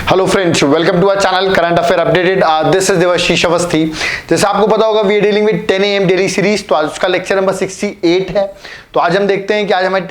Hello friends, welcome to our channel current affair updated. This is Devashish Awasthi. जैसे आपको पता होगा we are dealing with 10 AM daily series, तो आज उसका लेक्चर नंबर 68 है। तो आज हम देखते हैं कि आज हमारे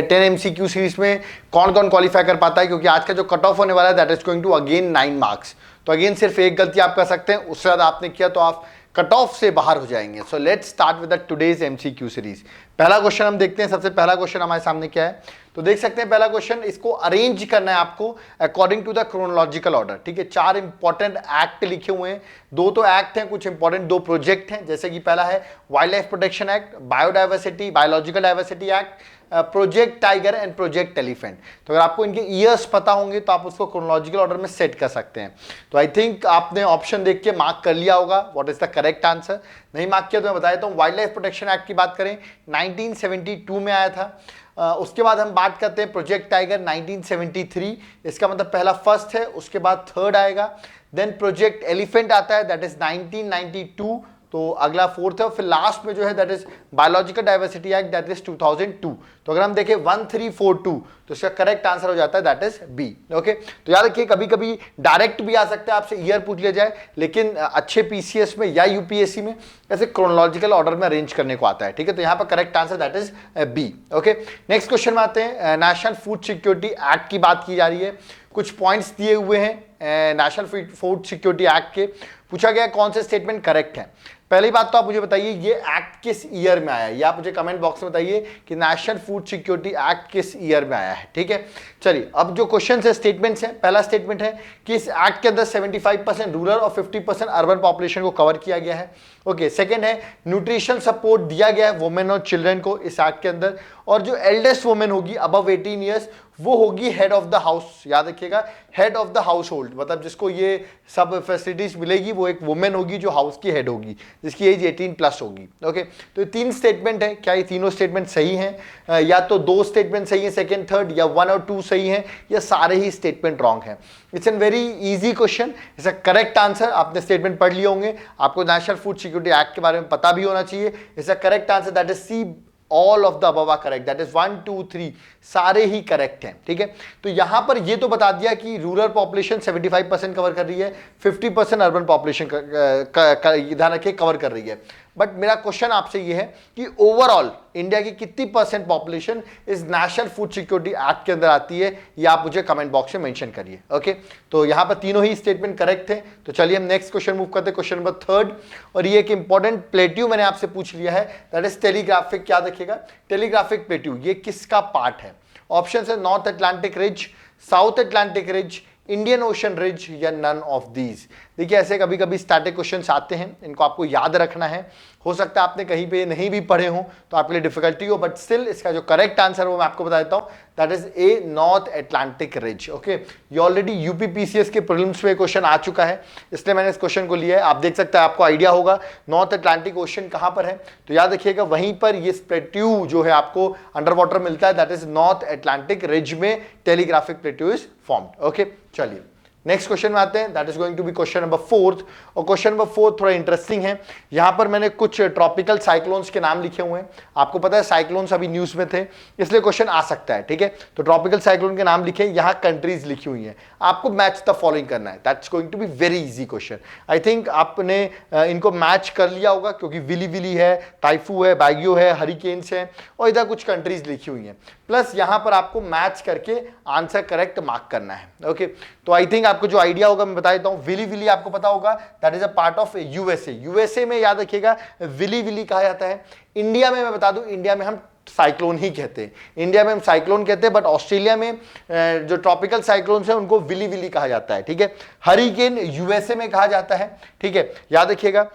10 MCQ सीरीज में कौन कौन क्वालिफाई कर पाता है, क्योंकि आज का जो कट ऑफ होने वाला है that is going to again 9 marks. तो अगेन सिर्फ एक गलती आप कर सकते हैं, उससे ज्यादा आपने किया तो आप कट ऑफ से बाहर हो जाएंगे। So let's start with the today's MCQ series. पहला क्वेश्चन हम देखते हैं। सबसे पहला क्वेश्चन हमारे सामने क्या है, तो देख सकते हैं पहला क्वेश्चन, इसको अरेंज करना है आपको according to the chronological order. ठीक है, 4 इंपॉर्टेंट एक्ट लिखे हुए हैं, 2 तो एक्ट हैं, कुछ इंपॉर्टेंट 2 प्रोजेक्ट हैं। जैसे कि पहला है wild life protection act, biodiversity biological diversity act, project tiger and project elephant. तो अगर आपको इनके ईयर्स पता होंगे तो आप उसको क्रोनोलॉजिकल ऑर्डर में सेट कर सकते हैं। तो आई थिंक आपने ऑप्शन देख के मार्क कर लिया होगा what is the correct answer. नहीं मार्क किया तो मैं बता देता हूँ। वाइल्ड लाइफ प्रोटेक्शन एक्ट की बात करें 1972 में आया था। उसके बाद हम बात करते हैं प्रोजेक्ट टाइगर 1973, इसका मतलब पहला फर्स्ट है, उसके बाद थर्ड आएगा। देन प्रोजेक्ट एलिफेंट आता है दैट इज 1992, तो अगला फोर्थ है। और फिर लास्ट में जो है that is biological diversity act that is 2002। तो अगर हम देखें 1342 तो इसका करेक्ट आंसर हो जाता है दैट इज बी। ओके, तो याद रखिए कभी कभी डायरेक्ट भी आ सकता है, आपसे ईयर पूछ लिया जाए, लेकिन अच्छे PCS में या UPSC में ऐसे क्रोनोलॉजिकल ऑर्डर में अरेंज करने को आता है। ठीक है, तो यहाँ पर correct answer that is B. Okay, next question में आते हैं। नेशनल फूड सिक्योरिटी एक्ट की बात की जा रही है, कुछ पॉइंट्स दिए हुए हैं नेशनल फूड सिक्योरिटी एक्ट के। पूछा गया कौन से स्टेटमेंट करेक्ट है। पहली बात तो आप मुझे बताइए ये एक्ट किस ईयर में आया है, या आप मुझे कमेंट बॉक्स में बताइए कि नेशनल फूड सिक्योरिटी एक्ट किस ईयर में आया है। ठीक है, चलिए अब जो क्वेश्चन है स्टेटमेंट्स हैं। पहला स्टेटमेंट है कि इस एक्ट के अंदर 75% रूरल और 50% अर्बन पॉपुलेशन को कवर किया गया है। ओके, सेकंड है न्यूट्रिशन सपोर्ट दिया गया है वुमेन और चिल्ड्रन को इस एक्ट के अंदर, और जो एल्डेस्ट वुमेन होगी अबव 18 ईयर्स वो होगी हेड ऑफ द हाउस। याद रखिएगा, head of the house hold, मतलब जिसको ये सब फैसिलिटीज मिलेगी वो एक वुमेन होगी जो हाउस की हेड होगी, जिसकी एज 18+ होगी। ओके, तो ये 3 स्टेटमेंट है। क्या ये तीनों स्टेटमेंट सही हैं, या तो 2 स्टेटमेंट सही है सेकंड थर्ड, या 1 और 2 सही हैं, या सारे ही स्टेटमेंट रॉन्ग हैं। It's an very easy question. इसका करेक्ट आंसर, आपने स्टेटमेंट पढ़ लिए होंगे, आपको नेशनल फूड सिक्योरिटी एक्ट के बारे में पता भी होना चाहिए। इसका correct answer that is C, all of the above are correct, that is 1 2 3 सारे ही करेक्ट हैं। ठीक है, तो यहां पर ये तो बता दिया कि रूरल पॉपुलेशन 75% कवर कर रही है, 50% अर्बन पॉपुलेशन ध्यान रखिए कवर कर रही है। बट मेरा क्वेश्चन आपसे ये है कि ओवरऑल इंडिया की कितनी % पॉपुलेशन इस नेशनल फूड सिक्योरिटी एक्ट के अंदर आती है, ये आप मुझे कमेंट बॉक्स में मेंशन करिए। ओके, तो यहां पर तीनों ही स्टेटमेंट करेक्ट थे। तो चलिए हम नेक्स्ट क्वेश्चन मूव करते हैं, क्वेश्चन नंबर 3। और ये एक इंपॉर्टेंट प्लेट्यू मैंने आपसे पूछ लिया है, दैट इज टेलीग्राफिक। याद रखिएगा टेलीग्राफिक प्लेट्यू ये किसका पार्ट है। ऑप्शन है north Atlantic ridge, south Atlantic ridge, Indian ocean ridge, या नन ऑफ दीज। देखिए ऐसे कभी कभी स्टैटिक क्वेश्चंस आते हैं, इनको आपको याद रखना है। हो सकता है आपने कहीं पे नहीं भी पढ़े हो तो आपके लिए डिफिकल्टी हो, बट स्टिल इसका जो करेक्ट आंसर वो मैं आपको बता देता हूं, that is a north Atlantic ridge. Okay, ये ऑलरेडी UPPCS के प्रीलिम्स में क्वेश्चन आ चुका है, इसलिए मैंने इस क्वेश्चन को लिया है। आप देख सकते हैं, आपको आइडिया होगा नॉर्थ अटलांटिक ओशन कहां पर है, तो याद रखिएगा वहीं पर ये प्लेट्यू जो है आपको अंडर वाटर मिलता है, that is North Atlantic ridge में telegraphic plateau is formed. Okay, चलिए नेक्स्ट क्वेश्चन में आते हैं, that is going to be question number 4। और क्वेश्चन नंबर 4 थोड़ा इंटरेस्टिंग है। यहां पर मैंने कुछ ट्रॉपिकल साइक्लोन्स के नाम लिखे हुए हैं। आपको पता है साइक्लोन्स अभी न्यूज में थे, इसलिए क्वेश्चन आ सकता है। ठीक है, तो ट्रॉपिकल साइक्लोन के नाम लिखे, यहां कंट्रीज लिखी हुई हैं, आपको मैच द फॉलोइंग करना है। That's going to be very easy question. I think आपने इनको मैच कर लिया होगा, क्योंकि विली विली है, टाइफू है, बैगियो है, हरिकेन्स है, और इधर कुछ कंट्रीज लिखी हुई हैं। प्लस यहां पर आपको मैच करके आंसर करेक्ट मार्क करना है। ओके, तो आई थिंक आपको जो आइडिया होगा मैं बता देता हूं। विली विली आपको पता होगा that is a part of USA में याद रखिएगा विली विली कहा जाता है। इंडिया में मैं बता दूं, इंडिया में हम साइक्लोन ही कहते हैं, इंडिया में हम साइक्लोन कहते हैं, बट ऑस्ट्रेलिया में जो ट्रॉपिकल साइक्लोन्स हैं उनको विली विली कहा जाता है। ठीक है, हरिकेन USA में कहा जाता है। ठीक है, याद रखिएगा।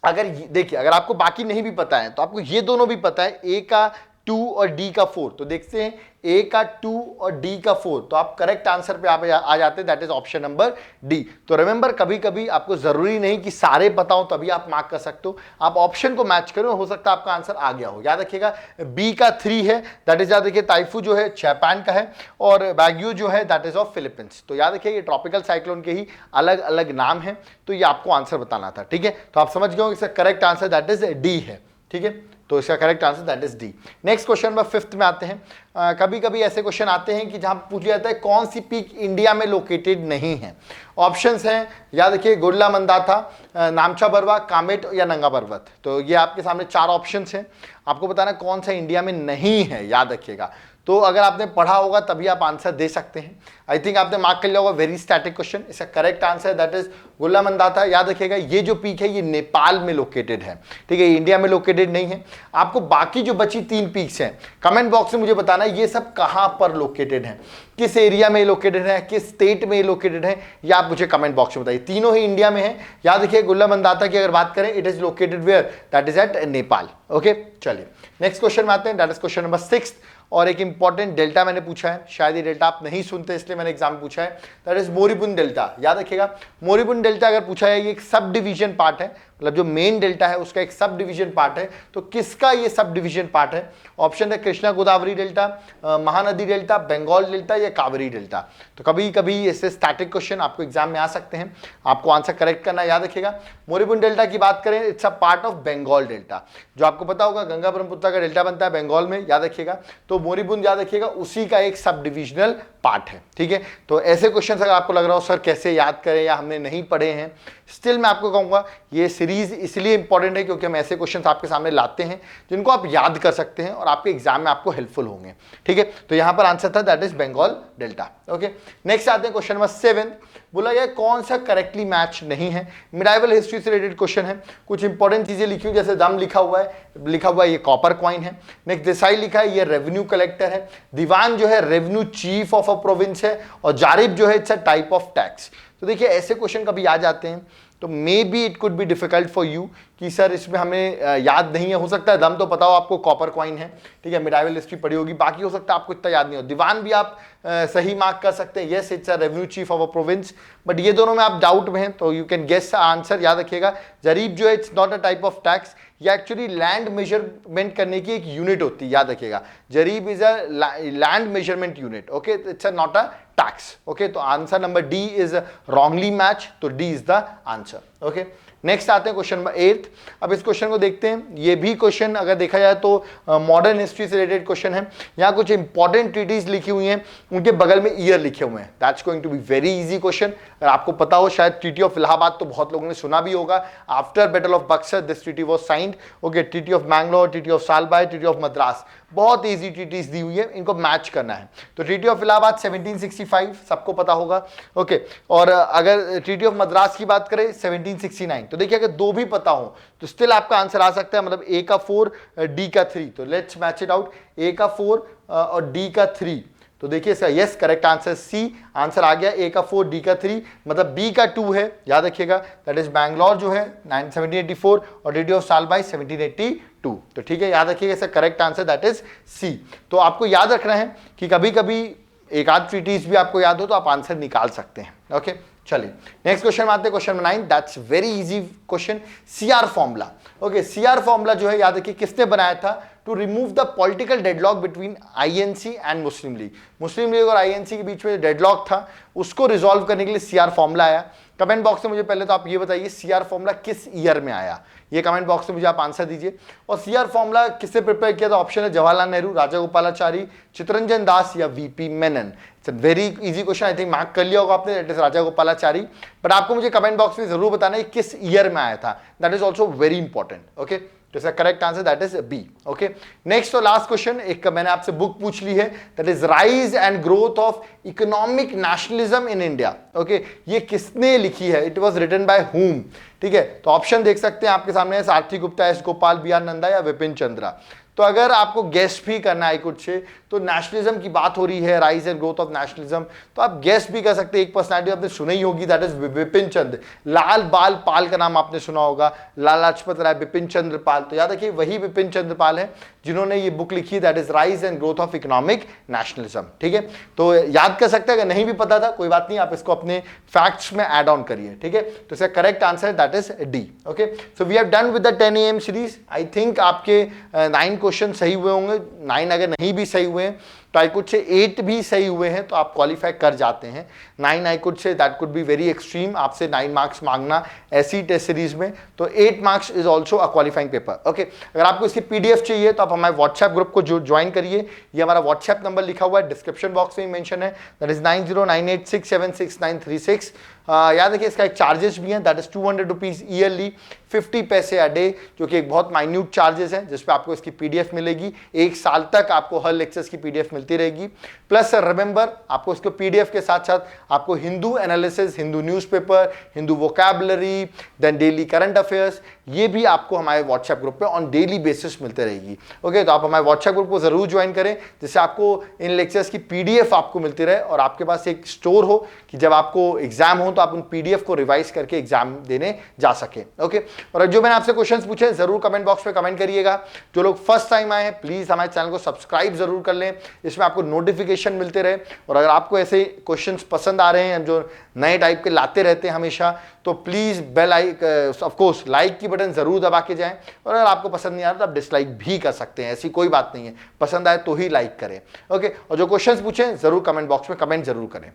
अगर देखिए अगर आपको बाकी नहीं भी पता है तो आपको ये दोनों भी पता है, A का 2 और D का 4। तो देखते हैं A का 2 और D का 4, तो आप करेक्ट आंसर पे आप आ जाते हैं, that is option number D। तो रिमेंबर कभी कभी आपको जरूरी नहीं कि सारे पता हो तभी आप मार्क कर सकते हो, आप ऑप्शन को मैच करो, हो सकता है आपका आंसर आ गया हो। याद रखिएगा B का 3 है, दैट इज याद रखिए टाइफू जो है जापान का है, और बैगियो जो है दैट इज ऑफ फिलीपींस। तो याद रखिए ये ट्रॉपिकल साइक्लोन के ही अलग अलग नाम है, तो ये आपको आंसर बताना था। ठीक है, तो आप समझ गए हो इसका correct answer that is D है। ठीक है, तो इसका correct answer that is D. Next question number 5 में आते हैं। कभी कभी ऐसे क्वेश्चन आते हैं कि जहां पूछ लिया जाता है कौन सी पीक इंडिया में लोकेटेड नहीं है। ऑप्शंस हैं, याद रखिए, गुडला मंदाता, नामचा बरवा, कामेट या नंगा पर्वत। तो ये आपके सामने 4 ऑप्शंस हैं, आपको बताना कौन सा इंडिया में नहीं है, याद रखिएगा। तो अगर आपने पढ़ा होगा तभी आप आंसर दे सकते हैं। आई थिंक आपने मार्क कर लिया होगा वेरी स्टैटिक क्वेश्चन। इसका करेक्ट आंसर दैट इज गुल्ला मंदाता। याद रखिएगा ये जो पीक है ये नेपाल में लोकेटेड है, ठीक है, इंडिया में लोकेटेड नहीं है। आपको बाकी जो बची 3 पीक्स हैं कमेंट बॉक्स में मुझे बताना है ये सब कहां पर लोकेटेड है, किस एरिया में लोकेटेड है, किस स्टेट में लोकेटेड है, या आप मुझे कमेंट बॉक्स में बताइए। तीनों ही इंडिया में है। याद रखिए गुल्ला मंदाता की अगर बात करें it is located where, that is at Nepal. Okay, चलिए नेक्स्ट क्वेश्चन में आते हैं, दैट इज क्वेश्चन नंबर 6। और एक इंपॉर्टेंट डेल्टा मैंने पूछा है, शायद ये डेल्टा आप नहीं सुनते इसलिए मैंने एग्जाम पूछा है, दैट इज मोरिबुंद डेल्टा। याद रखिएगा मोरिबुंद डेल्टा अगर पूछा है ये एक सब डिवीजन पार्ट है, मतलब जो मेन डेल्टा है उसका एक सब डिवीजन पार्ट है। तो किसका ये सब डिवीजन पार्ट है? ऑप्शन है Krishna Godavari delta, Mahanadi delta, Bengal delta या कावेरी डेल्टा। तो कभी कभी ऐसे स्टैटिक क्वेश्चन आपको एग्जाम में आ सकते हैं, आपको आंसर करेक्ट करना याद रखिएगा। मोरिबुंद डेल्टा की बात करें it's a part of Bengal delta, जो आपको पता होगा गंगा ब्रह्मपुत्र का डेल्टा बनता है बंगाल में, याद रखिएगा। तो मोरिबुंद याद रखिएगा उसी का एक सब डिविजनल पार्ट है, ठीक है। तो ऐसे क्वेश्चन अगर आपको लग रहा हो सर कैसे याद करें या हमने नहीं पढ़े हैं, स्टिल मैं आपको कहूंगा ये सीरीज इसलिए इंपॉर्टेंट है क्योंकि हम ऐसे क्वेश्चंस आपके सामने लाते हैं जिनको आप याद कर सकते हैं और आपके एग्जाम में आपको हेल्पफुल होंगे, ठीक है। तो यहां पर आंसर था that is Bengal delta. Okay, next आते हैं क्वेश्चन नंबर 7। बोला गया कौन सा करेक्टली मैच नहीं है। मिडाइवल हिस्ट्री से रिलेटेड क्वेश्चन है, कुछ इंपॉर्टेंट चीजें लिखी हुई, जैसे दम लिखा हुआ है ये कॉपर क्वाइन है। नेक्स्ट देसाई लिखा है ये रेवेन्यू कलेक्टर है। दीवान जो है revenue chief of a province है, और जारिब जो है it's a type of tax. तो देखिए ऐसे क्वेश्चन कभी आ जाते हैं तो may be it could be difficult for you कि सर इसमें हमें याद नहीं है। हो सकता है दम तो पता हो आपको, कॉपर क्वाइन है, ठीक है, मिडाइवल हिस्ट्री पढ़ी होगी, बाकी हो सकता है आपको इतना याद नहीं हो। दीवान भी आप सही मार्क कर सकते हैं, yes it's a revenue chief of a province, but ये दोनों में आप डाउट में हैं तो यू कैन गेस आंसर। याद रखिएगा जरीब जो है it's not a type of tax, ये एक्चुअली लैंड मेजरमेंट करने की एक यूनिट होती है, याद रखिएगा। जरीब is a land measurement unit, okay, it's not a tax. Okay, तो answer number D is wrongly match, तो D is the answer. Okay, next आते हैं क्वेश्चन नंबर 8। अब इस क्वेश्चन को देखते हैं। ये भी क्वेश्चन अगर देखा जाए तो मॉडर्न हिस्ट्री से रिलेटेड क्वेश्चन है। यहाँ कुछ इंपॉर्टेंट ट्रीटीज लिखी हुई हैं, उनके बगल में ईयर लिखे हुए हैं। That's going to be very easy question. अगर आपको पता हो, शायद ट्रीटी ऑफ इलाहाबाद तो बहुत लोगों ने सुना भी होगा। After battle of Buxar this treaty was signed. Okay, treaty of Mangalore, treaty of Salbai, treaty of Madras, बहुत इजी ट्रीटीज दी हुई है, इनको मैच करना है। तो ट्रीटी ऑफ इलाहाबाद 1765 सबको पता होगा, ओके, और अगर ट्रीटी ऑफ मद्रास की बात करें 1769। तो देखिए अगर दो भी पता हो तो स्टिल आपका आंसर आ सकता है, मतलब ए का 4 डी का 3। तो let's match it out, A का 4 और डी का 3। तो देखिए इसका yes correct answer C answer आ गया, ए का 4 डी का 3, मतलब बी का 2 है, याद रखिएगा, दैट इज बैंगलोर जो है 1784 और ट्रीटी ऑफ सालबाई 1782। तो ठीक है, याद रखिएगा इसका correct answer that is C. तो आपको याद रखना है कि कभी कभी एक आध ट्रीटीज भी आपको याद हो तो आप आंसर निकाल सकते हैं। ओके, चलिए नेक्स्ट क्वेश्चन में आते हैं, question number 9। That's very easy question, CR formula. Okay, CR formula जो है याद रखिए किसने बनाया था, to remove the political deadlock between INC and Muslim League. Muslim League और आईएनसी के बीच में डेडलॉक था उसको रिजॉल्व करने के लिए सीआर फॉर्मूला आया। कमेंट बॉक्स में मुझे पहले तो आप ये बताइए सीआर फॉर्मूला किस ईयर में आया, ये कमेंट बॉक्स में मुझे आप आंसर दीजिए। और सीआर फॉर्मूला किससे प्रिपेयर किया था? ऑप्शन है जवाहरलाल नेहरू, राजा गोपालाचारी, चित्तरंजन दास या VP Menon. It's a very easy question, I think mark कर लिया होगा आपने, that is Raja Gopalachari. But आपको मुझे कमेंट बॉक्स में जरूर बताना है किस ईयर में आया था, that is also very important. Okay, तो इसका correct answer that is B. Okay, next और लास्ट क्वेश्चन, एक मैंने आपसे बुक पूछ ली है, that is rise and growth of economic nationalism in India. ओके, ये किसने लिखी है, it was written by whom, ठीक है। तो ऑप्शन देख सकते हैं आपके सामने, Sarathi Gupta, S Gopal, B R Nanda या विपिन चंद्रा। तो अगर आपको गेस भी करना है कुछ से, तो नेशनलिज्म की बात हो रही है, rise and growth of nationalism, तो आप गेस भी कर सकते हैं। एक पर्सनालिटी आपने सुनी होगी, दैट इज विपिन चंद्र। लाल बाल पाल का नाम आपने सुना होगा, लाला लाजपत राय, बिपिन चंद्र पाल। तो याद रखिए वही बिपिन चंद्र पाल है जिन्होंने ये बुक लिखी, that is rise and growth of economic nationalism, ठीक है। तो याद कर सकते हैं, अगर नहीं भी पता था कोई बात नहीं, आप इसको अपने फैक्ट्स में ऐड ऑन करिए, ठीक है। तो इसका correct answer that is D. Okay, so we have done with the 10 AM series. I think आपके 9 क्वेश्चन सही हुए होंगे, 9 अगर नहीं भी सही हुए तो आई कुड से 8 भी सही हुए हैं तो आप क्वालिफाई कर जाते हैं। 9 I could say that could be very extreme, आपसे 9 मार्क्स मांगना ऐसी टेस्ट सीरीज में, तो 8 marks is also a qualifying paper. Okay, अगर आपको इसकी पीडीएफ चाहिए तो आप हमारे व्हाट्सएप ग्रुप को जो ज्वाइन करिए। ये हमारा व्हाट्सएप नंबर लिखा हुआ है, डिस्क्रिप्शन बॉक्स में मेंशन है, दैट इज 9098676936। याद रखिए इसका एक चार्जेस भी है, दैट इज 200 रुपीज ईयरली, 50 पैसे अ डे, जो कि एक बहुत माइन्यूट चार्जेस है, जिसपे आपको इसकी पीडीएफ मिलेगी। 1 साल तक आपको हर लेक्चर्स की पीडीएफ मिलती रहेगी। प्लस रिमेंबर, आपको इसको पीडीएफ के साथ साथ आपको Hindu analysis, Hindu newspaper, Hindu vocabulary, then daily current affairs, ये भी आपको हमारे व्हाट्सएप ग्रुप पे ऑन डेली बेसिस मिलते रहेगी। ओके, तो आप हमारे व्हाट्सएप ग्रुप को जरूर ज्वाइन करें, जिससे आपको इन लेक्चर्स की पीडीएफ आपको मिलती रहे और आपके पास एक स्टोर हो कि जब आपको एग्जाम हो तो आप उन पीडीएफ को रिवाइज करके एग्जाम देने जा सके। ओके, और जो मैंने आपसे क्वेश्चंस पूछे जरूर कमेंट बॉक्स में कमेंट करिएगा। जो लोग फर्स्ट टाइम आए हैं प्लीज हमारे चैनल को सब्सक्राइब जरूर कर लें, इसमें आपको नोटिफिकेशन मिलते रहे। और अगर आपको ऐसे क्वेश्चंस पसंद आ रहे हैं जो नए टाइप के लाते रहते हैं हमेशा, तो please bell of course like की बटन जरूर दबा के जाएं। और अगर आपको पसंद नहीं आ रहा तो आप डिसलाइक भी कर सकते हैं, ऐसी कोई बात नहीं है, पसंद आए तो ही लाइक करें। ओके, और जो क्वेश्चंस पूछे जरूर कमेंट बॉक्स में कमेंट जरूर करें।